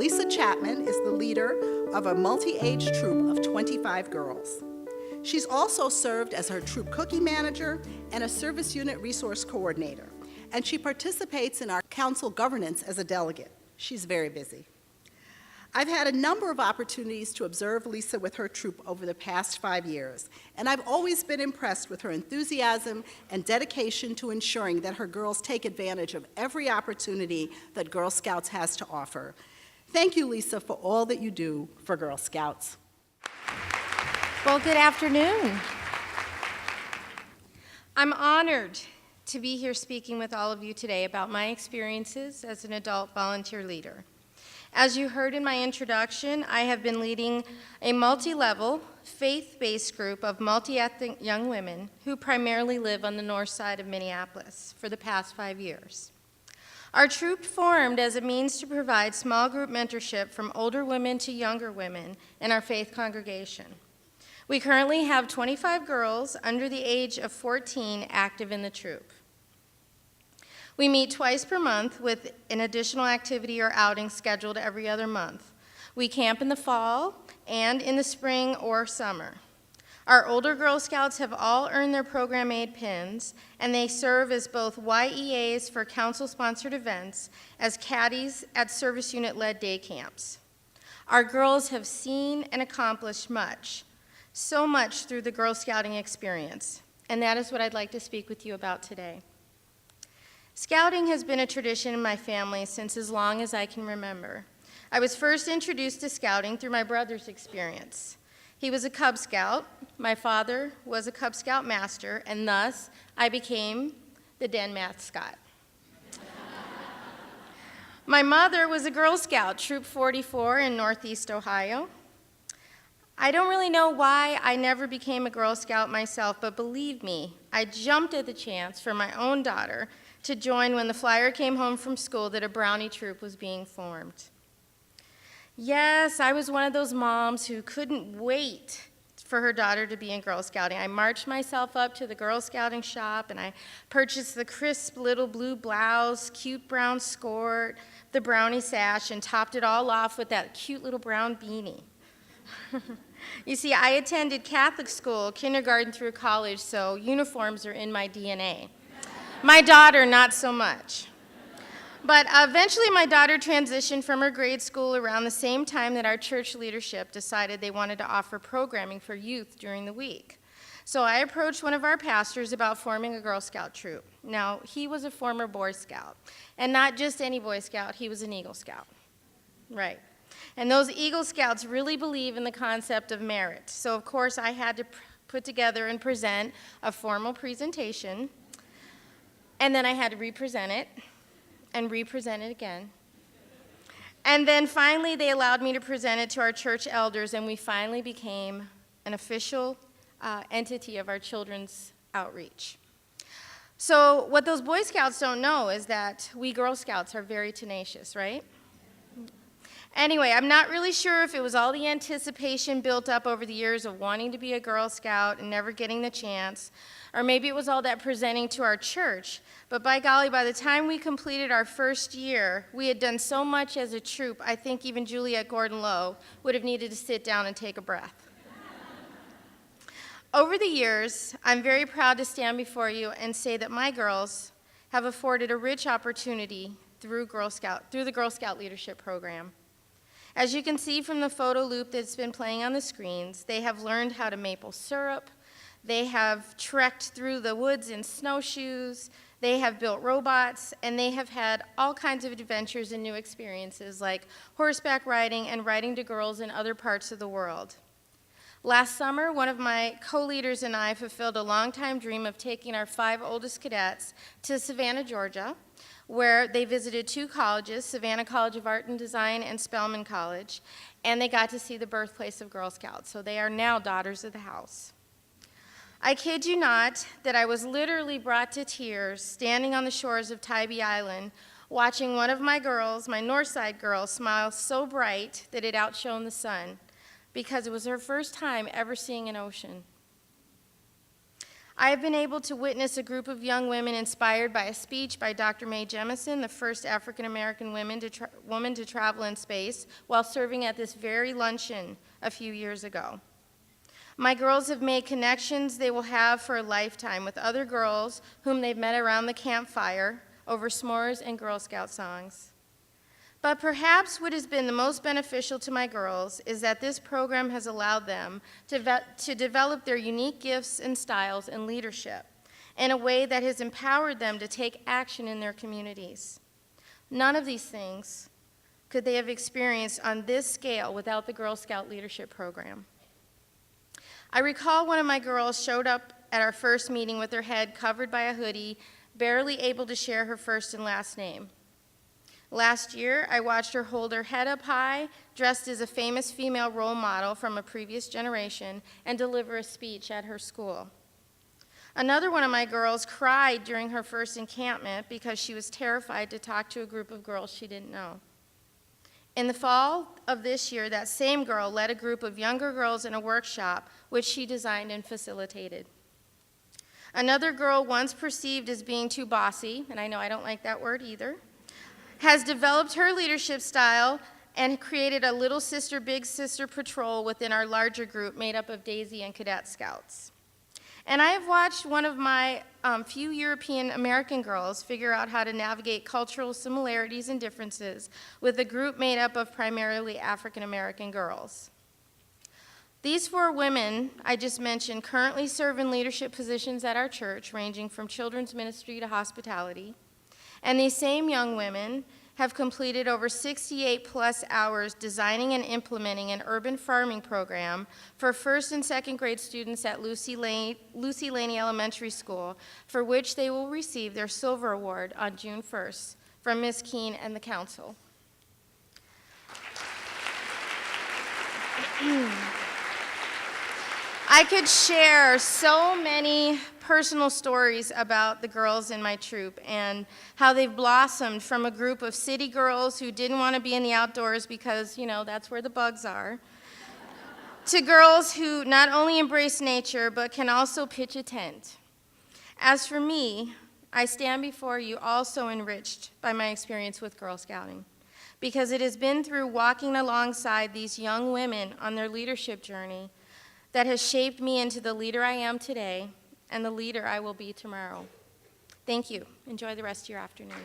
Lisa Chatman is the leader of a multi-age troop of 25 girls. She's also served as her troop cookie manager and a service unit resource coordinator, and she participates in our council governance as a delegate. She's very busy. I've had a number of opportunities to observe Lisa with her troop over the past 5 years, and I've always been impressed with her enthusiasm and dedication to ensuring that her girls take advantage of every opportunity that Girl Scouts has to offer. Thank you, Lisa, for all that you do for Girl Scouts. Well, good afternoon. I'm honored to be here speaking with all of you today about my experiences as an adult volunteer leader. As you heard in my introduction, I have been leading a multi-level, faith-based group of multi-ethnic young women who primarily live on the north side of Minneapolis for the past 5 years. Our troop formed as a means to provide small group mentorship from older women to younger women in our faith congregation. We currently have 25 girls under the age of 14 active in the troop. We meet twice per month with an additional activity or outing scheduled every other month. We camp in the fall and in the spring or summer. Our older Girl Scouts have all earned their program aid pins, and they serve as both YEAs for council-sponsored events as caddies at service unit-led day camps. Our girls have seen and accomplished much, so much through the Girl Scouting experience, and that is what I'd like to speak with you about today. Scouting has been a tradition in my family since as long as I can remember. I was first introduced to scouting through my brother's experience. He was a Cub Scout, my father was a Cub Scout master, and thus I became the den mascot. My mother was a Girl Scout, Troop 44 in Northeast Ohio. I don't really know why I never became a Girl Scout myself, but believe me, I jumped at the chance for my own daughter to join when the flyer came home from school that a Brownie troop was being formed. Yes, I was one of those moms who couldn't wait for her daughter to be in Girl Scouting. I marched myself up to the Girl Scouting shop and I purchased the crisp little blue blouse, cute brown skirt, the Brownie sash, and topped it all off with that cute little brown beanie. You see, I attended Catholic school, kindergarten through college, so uniforms are in my DNA. My daughter, not so much. But eventually my daughter transitioned from her grade school around the same time that our church leadership decided they wanted to offer programming for youth during the week. So I approached one of our pastors about forming a Girl Scout troop. Now, he was a former Boy Scout, and not just any Boy Scout, he was an Eagle Scout. Right. And those Eagle Scouts really believe in the concept of merit. So of course I had to put together and present a formal presentation. And then I had to represent it, and represent it again. And then finally, they allowed me to present it to our church elders, and we finally became an official entity of our children's outreach. So what those Boy Scouts don't know is that we Girl Scouts are very tenacious, right? Anyway, I'm not really sure if it was all the anticipation built up over the years of wanting to be a Girl Scout and never getting the chance, or maybe it was all that presenting to our church. But by golly, by the time we completed our first year, we had done so much as a troop, I think even Juliette Gordon-Lowe would have needed to sit down and take a breath. Over the years, I'm very proud to stand before you and say that my girls have afforded a rich opportunity through the Girl Scout Leadership Program. As you can see from the photo loop that's been playing on the screens, they have learned how to maple syrup, they have trekked through the woods in snowshoes, they have built robots, and they have had all kinds of adventures and new experiences like horseback riding and riding to girls in other parts of the world. Last summer, one of my co-leaders and I fulfilled a longtime dream of taking our 5 oldest cadets to Savannah, Georgia, where they visited 2 colleges, Savannah College of Art and Design and Spelman College, and they got to see the birthplace of Girl Scouts, so they are now daughters of the house. I kid you not that I was literally brought to tears standing on the shores of Tybee Island watching one of my girls, my Northside girl, smile so bright that it outshone the sun because it was her first time ever seeing an ocean. I have been able to witness a group of young women inspired by a speech by Dr. Mae Jemison, the first African-American woman to travel in space, while serving at this very luncheon a few years ago. My girls have made connections they will have for a lifetime with other girls whom they've met around the campfire over s'mores and Girl Scout songs. But perhaps what has been the most beneficial to my girls is that this program has allowed them to develop their unique gifts and styles in leadership in a way that has empowered them to take action in their communities. None of these things could they have experienced on this scale without the Girl Scout Leadership Program. I recall one of my girls showed up at our first meeting with her head covered by a hoodie, barely able to share her first and last name. Last year, I watched her hold her head up high, dressed as a famous female role model from a previous generation, and deliver a speech at her school. Another one of my girls cried during her first encampment because she was terrified to talk to a group of girls she didn't know. In the fall of this year, that same girl led a group of younger girls in a workshop which she designed and facilitated. Another girl, once perceived as being too bossy, and I know I don't like that word either, has developed her leadership style and created a little sister, big sister patrol within our larger group made up of Daisy and Cadet Scouts. And I have watched one of my few European American girls figure out how to navigate cultural similarities and differences with a group made up of primarily African American girls. These 4 women I just mentioned currently serve in leadership positions at our church, ranging from children's ministry to hospitality. And these same young women have completed over 68 plus hours designing and implementing an urban farming program for first and second grade students at Lucy Laney Elementary School, for which they will receive their Silver Award on June 1st from Ms. Keene and the council. I could share so many personal stories about the girls in my troop and how they've blossomed from a group of city girls who didn't want to be in the outdoors because, you know, that's where the bugs are, to girls who not only embrace nature but can also pitch a tent. As for me, I stand before you also enriched by my experience with Girl Scouting, because it has been through walking alongside these young women on their leadership journey that has shaped me into the leader I am today and the leader I will be tomorrow. Thank you. Enjoy the rest of your afternoon.